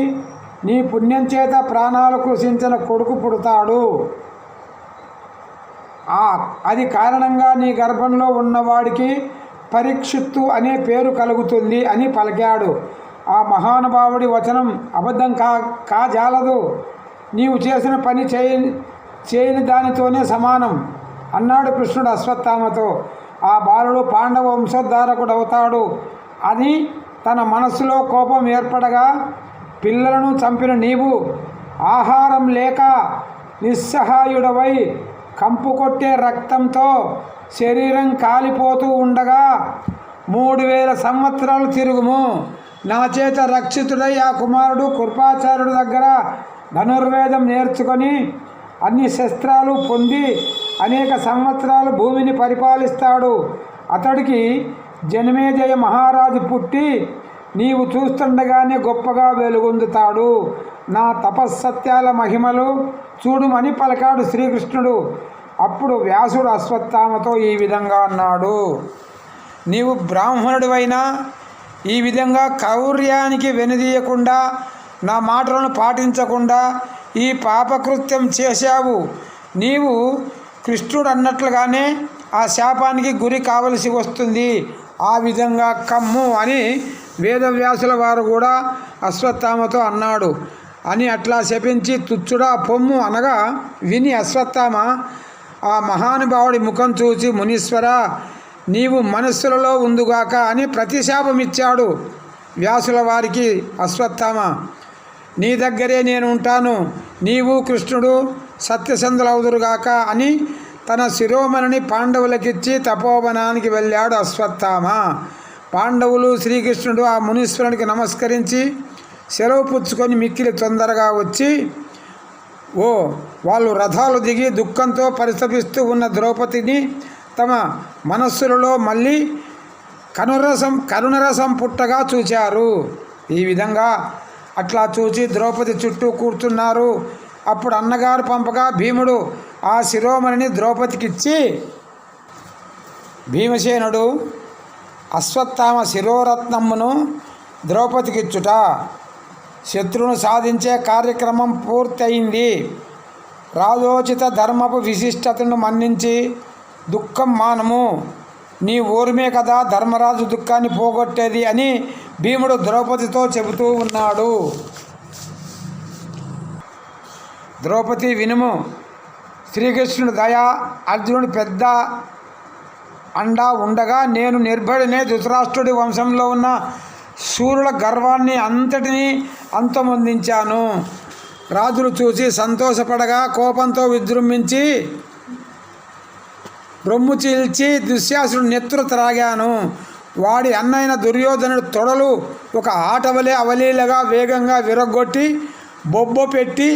నీ పుణ్యం చేత ప్రాణాలు కృషించిన కొడుకు పుడతాడు. అది కారణంగా నీ గర్భంలో ఉన్నవాడికి పరీక్షిత్తు అనే పేరు కలుగుతుంది అని పలికాడు. ఆ మహానుభావుడి వచనం అబద్ధం కాజాలదు. నీవు చేసిన పని చేయని దానితోనే సమానం. అన్నాడు కృష్ణుడు అశ్వత్థామతో. ఆ బాలుడు పాండవ వంశోద్ధారకుడవుతాడు అని తన మనస్సులో కోపం ఏర్పడగా, పిల్లలను చంపిన నీవు ఆహారం లేక నిస్సహాయుడవై కంపు కొట్టే రక్తంతో శరీరం కాలిపోతూ ఉండగా 3000 సంవత్సరాలు తిరుగుము. నా చేత రక్షితుడై ఆ కుమారుడు కృపాచార్యుడి దగ్గర ధనుర్వేదం నేర్చుకొని అన్ని శస్త్రాలు పొంది అనేక సంవత్సరాలు భూమిని పరిపాలిస్తాడు. అతడికి జనమేజయ మహారాజు పుట్టి నీవు చూస్తుండగానే గొప్పగా వెలుగొందుతాడు. నా తపస్సత్యాల మహిమలు చూడుమని పలికాడు శ్రీకృష్ణుడు. అప్పుడు వ్యాసుడు అశ్వత్థామతో ఈ విధంగా అన్నాడు. నీవు బ్రాహ్మణుడివైనా ఈ విధంగా క్రౌర్యానికి వెనుదీయకుండా నా మాటలను పాటించకుండా ఈ పాపకృత్యం చేశావు. నీవు కృష్ణుడు అన్నట్లుగానే ఆ శాపానికి గురి కావలసి వస్తుంది. ఆ విధంగా కమ్ము అని వేదవ్యాసుల వారు కూడా అశ్వత్థామతో అన్నాడు అని అట్లా శపించి తుచ్చుడా పొమ్ము అనగా విని అశ్వత్థామ ఆ మహానుభావుడి ముఖం చూసి మునీశ్వర నీవు మనస్సులలో ఉందుగాక అని ప్రతిశాపమిచ్చాడు. వ్యాసుల వారికి అశ్వత్థామ నీ దగ్గరే నేను ఉంటాను, నీవు కృష్ణుడు సత్యసంధులవుదురుగాక అని తన శిరోమణిని పాండవులకిచ్చి తపోవనానికి వెళ్ళాడు అశ్వత్థామ. పాండవులు శ్రీకృష్ణుడు ఆ మునీశ్వరునికి నమస్కరించి సెలవు పుచ్చుకొని మిక్కిలి తొందరగా వచ్చి వాళ్ళు రథాలు దిగి దుఃఖంతో పరితపిస్తూ ఉన్న ద్రౌపదిని తమ మనస్సులలో మళ్ళీ కరుణరసం పుట్టగా చూచారు. ఈ విధంగా అట్లా చూచి ద్రౌపది చుట్టూ కూర్చున్నారు. అప్పుడు అన్నగారు పంపగా భీముడు ఆ శిరోమణిని ద్రౌపదికిచ్చి, భీమసేనుడు అశ్వత్థామ శిరోరత్నమును ద్రౌపదికిచ్చుట శత్రువును సాధించే కార్యక్రమం పూర్తయింది. రాజోచిత ధర్మపు విశిష్టతను మన్నించి దుఃఖం మానము, నీ ఊరిమే కదా ధర్మరాజు దుఃఖాన్ని పోగొట్టేది అని భీముడు ద్రౌపదితో చెబుతూ ఉన్నాడు. ద్రౌపది వినుము, శ్రీకృష్ణుడు దయ అర్జునుడు పెద్ద అండా ఉండగా నేను నిర్భయుడినే ధృతరాష్ట్రుడి వంశంలో ఉన్న శూరుల గర్వాన్ని అంతటినీ అంతమొందించాను. రాజులు చూసి సంతోషపడగా కోపంతో విజృంభించి రొమ్ము చీల్చి దుశ్శాసుడు నెత్తురు త్రాగాను. వాడి అన్నైన దుర్యోధనుడు తొడలు ఒక ఆటవలే అవలీలగా వేగంగా విరగొట్టి బొబ్బ పెట్టి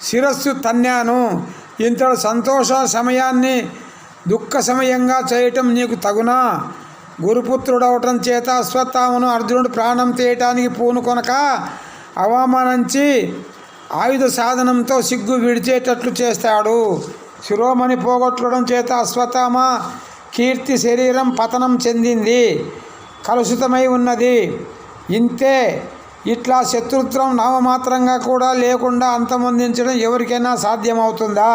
శిరస్సు తన్నాను. ఇంతటి సంతోష సమయాన్ని దుఃఖ సమయంగా చేయటం నీకు తగునా? గురుపుత్రుడవటం చేత అశ్వత్థామను అర్జునుడు ప్రాణం తీయటానికి పూనుకొనక అవమానించి ఆయుధ సాధనంతో సిగ్గు విడిచేటట్లు చేస్తాడు. శిరోమణి పోగొట్టడం చేత అశ్వత్థామ కీర్తి శరీరం పతనం చెందింది, కలుషితమై ఉన్నది. ఇంతే, ఇట్లా శత్రుత్వం నామమాత్రంగా కూడా లేకుండా అంతమొందించడం ఎవరికైనా సాధ్యమవుతుందా?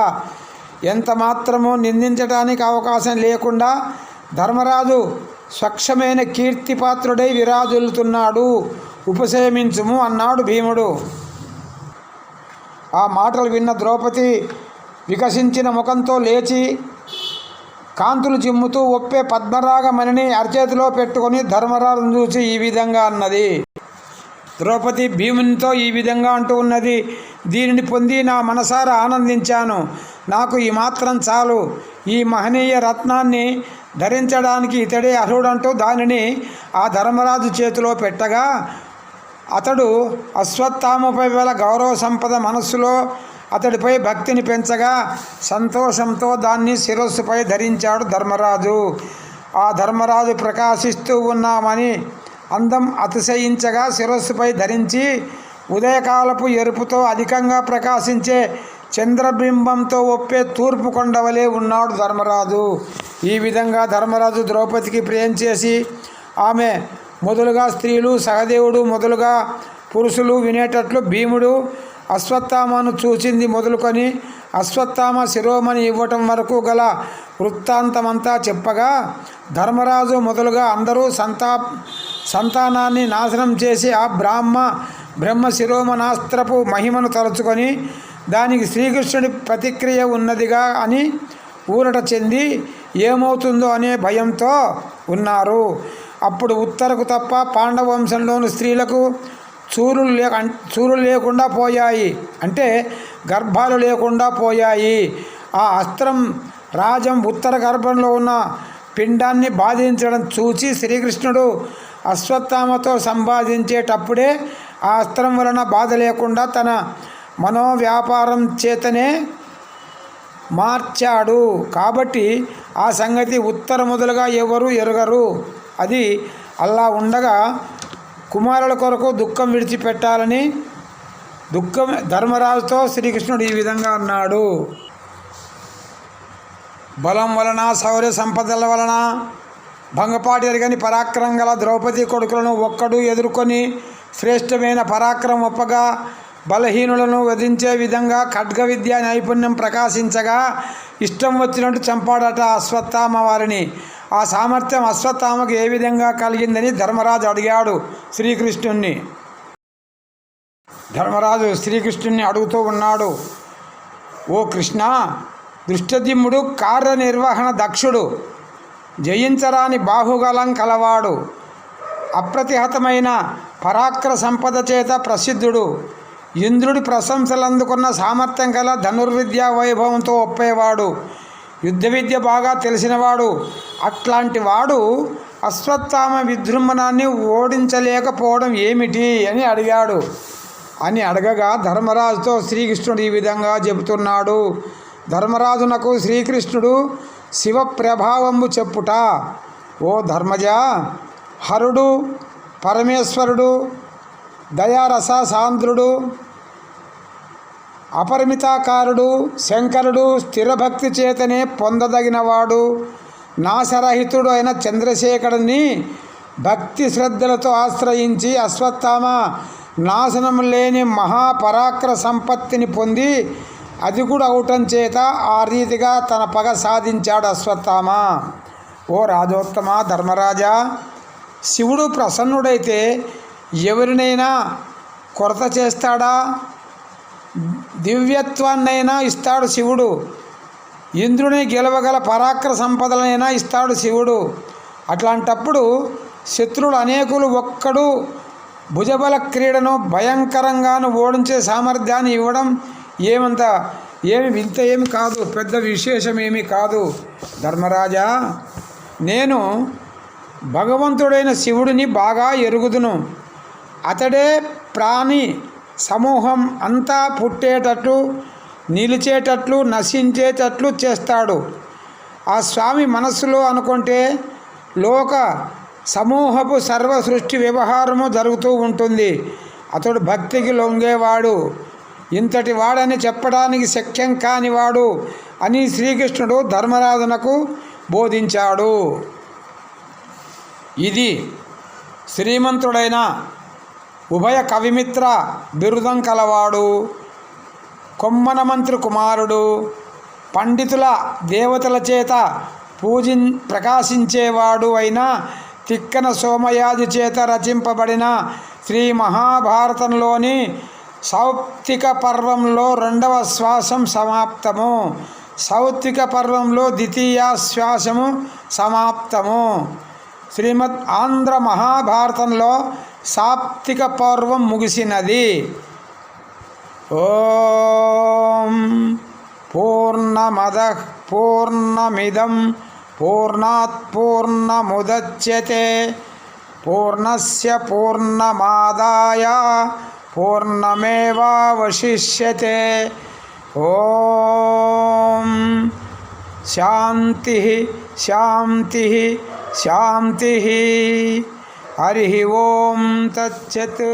ఎంత మాత్రమూ నిందించడానికి అవకాశం లేకుండా ధర్మరాజు స్వచ్ఛమైన కీర్తిపాత్రుడై విరాజులుతున్నాడు, ఉపశమించుము అన్నాడు భీముడు. ఆ మాటలు విన్న ద్రౌపది వికసించిన ముఖంతో లేచి కాంతులు చిమ్ముతూ ఒప్పే పద్మరాగమణిని అరచేతిలో పెట్టుకొని ధర్మరాజును చూసి ఈ విధంగా అన్నది. ద్రౌపది భీమునితో ఈ విధంగా అంటూ ఉన్నది, దీనిని పొంది నా మనసారా ఆనందించాను. నాకు ఈ మాత్రం చాలు. ఈ మహనీయ రత్నాన్ని ధరించడానికి ఇతడే అర్హుడంటూ దానిని ఆ ధర్మరాజు చేతిలో పెట్టగా అతడు అశ్వత్థామపై గల గౌరవ సంపద మనస్సులో అతడిపై భక్తిని పెంచగా సంతోషంతో దాన్ని శిరస్సుపై ధరించాడు ధర్మరాజు. ఆ ధర్మరాజు ప్రకాశిస్తూ ఉన్నామని అందం అతిశయించగా శిరస్సుపై ధరించి ఉదయకాలపు ఎరుపుతో అధికంగా ప్రకాశించే చంద్రబింబంతో ఒప్పే తూర్పు కొండవలే ఉన్నాడు ధర్మరాజు. ఈ విధంగా ధర్మరాజు ద్రౌపదికి ప్రియం చేసి ఆమె మొదలుగా స్త్రీలు, సహదేవుడు మొదలుగా పురుషులు వినేటట్లు భీముడు అశ్వత్థామను చూచింది మొదలుకొని అశ్వత్థామ శిరోమణి ఇవ్వటం వరకు గల వృత్తాంతమంతా చెప్పగా ధర్మరాజు మొదలుగా అందరూ సంతానాన్ని నాశనం చేసి ఆ బ్రహ్మ శిరోమణాస్త్రపు మహిమను తలుచుకొని దానికి శ్రీకృష్ణుడి ప్రతిక్రియ ఉన్నదిగా అని ఊరట చెంది ఏమవుతుందో అనే భయంతో ఉన్నారు. అప్పుడు ఉత్తరకు తప్ప పాండవ వంశంలోని స్త్రీలకు చూరులు లేకుండా పోయాయి, అంటే గర్భాలు లేకుండా పోయాయి. ఆ అస్త్రం రాజం ఉత్తర గర్భంలో ఉన్న పిండాన్ని బాధించడం చూసి శ్రీకృష్ణుడు అశ్వత్థామతో సంపాదించేటప్పుడే ఆ అస్త్రం వలన బాధ లేకుండా తన మనోవ్యాపారం చేతనే మార్చాడు. కాబట్టి ఆ సంగతి ఉత్తర మొదలుగా ఎవరు ఎరగరు. అది అలా ఉండగా కుమారుల కొరకు దుఃఖం విడిచిపెట్టాలని ధర్మరాజుతో శ్రీకృష్ణుడు ఈ విధంగా అన్నాడు. బలం వలన శౌర్య సంపదల వలన భంగపాటి ఎరగని పరాక్రమం గల ద్రౌపది కొడుకులను ఒక్కడు ఎదుర్కొని శ్రేష్టమైన పరాక్రమం ఒప్పగా బలహీనులను వధించే విధంగా ఖడ్గ విద్య నైపుణ్యం ప్రకాశించగా ఇష్టం వచ్చినట్టు చంపాడట అశ్వత్థామ వారిని. ఆ సామర్థ్యం అశ్వత్థామకు ఏ విధంగా కలిగిందని ధర్మరాజు అడిగాడు శ్రీకృష్ణుణ్ణి. ధర్మరాజు శ్రీకృష్ణుణ్ణి అడుగుతూ ఉన్నాడు, ఓ కృష్ణ, దృష్టద్యుమ్నుడు కార్యనిర్వహణ దక్షుడు, జయించరాని బాహుగలం కలవాడు, అప్రతిహతమైన పరాక్ర సంపద చేత ప్రసిద్ధుడు, ఇంద్రుడి ప్రశంసలు అందుకున్న సామర్థ్యం గల ధనుర్విద్యా వైభవంతో ఒప్పేవాడు, యుద్ధ విద్య బాగా తెలిసినవాడు. అట్లాంటి వాడు అశ్వత్థామ విజృంభణాన్ని ఓడించలేకపోవడం ఏమిటి అని అడిగాడు. అని అడగగా ధర్మరాజుతో శ్రీకృష్ణుడు ఈ విధంగా చెబుతున్నాడు. ధర్మరాజునకు శ్రీకృష్ణుడు శివ ప్రభావంబు చెప్పుట, ఓ ధర్మజ, హరుడు, పరమేశ్వరుడు, దయారస సాంద్రుడు, అపరిమితాకారుడు, శంకరుడు, స్థిరభక్తి చేతనే పొందదగినవాడు, నాశరహితుడు అయిన చంద్రశేఖరుని భక్తి శ్రద్ధలతో ఆశ్రయించి అశ్వత్థామ నాశనం లేని మహాపరాక్ర సంపత్తిని పొంది అది కూడా అవటం చేత ఆ రీతిగా తన పగ సాధించాడు అశ్వత్థామ. ఓ రాజోత్తమ ధర్మరాజా, శివుడు ప్రసన్నుడైతే ఎవరినైనా కొరత చేస్తాడా? దివ్యత్వాన్నైనా ఇస్తాడు శివుడు. ఇంద్రుని గెలవగల పరాక్ర సంపదలనైనా ఇస్తాడు శివుడు. అట్లాంటప్పుడు శత్రువులు అనేకులు ఒక్కడు భుజబల క్రీడను భయంకరంగాను ఓడించే సామర్థ్యాన్ని ఇవ్వడం ఏమి వింత ఏమి కాదు, పెద్ద విశేషమేమి కాదు. ధర్మరాజా, నేను భగవంతుడైన శివుడిని బాగా ఎరుగుదును. అతడే ప్రాణి సమూహం అంతా పుట్టేటట్లు, నిలిచేటట్లు, నశించేటట్లు చేస్తాడు. ఆ స్వామి మనస్సులో అనుకుంటే లోక సమూహపు సర్వ సృష్టి వ్యవహారము జరుగుతూ ఉంటుంది. అతడు భక్తికి లొంగేవాడు, ఇంతటి వాడని చెప్పడానికి శక్యం కానివాడు అని శ్రీకృష్ణుడు ధర్మరాజునకు బోధించాడు. ఇది శ్రీమంతుడైన ఉభయ కవిమిత్ర బిరుదం కలవాడు, కొమ్మన మంత్రి కుమారుడు, పండితుల దేవతల చేత ప్రకాశించేవాడు అయిన తిక్కన సోమయాజి చేత రచింపబడిన శ్రీ మహాభారతంలోని సౌప్తిక పర్వంలో 2వ శ్వాసం సమాప్తము, సౌత్విక పర్వంలో ద్వితీయ శ్వాసము సమాప్తము. శ్రీమద్ ఆంధ్ర మహాభారతంలో సాప్తిక పర్వం ముగిసినది. ఓం పూర్ణమదః పూర్ణమిదం పూర్ణాత్ పూర్ణముదచ్యతే పూర్ణస్య పూర్ణమాదాయ పూర్ణమేవావశిష్యతే. ఓం శాంతి శాంతి శాంతి. హరి ఓం తత్సత్.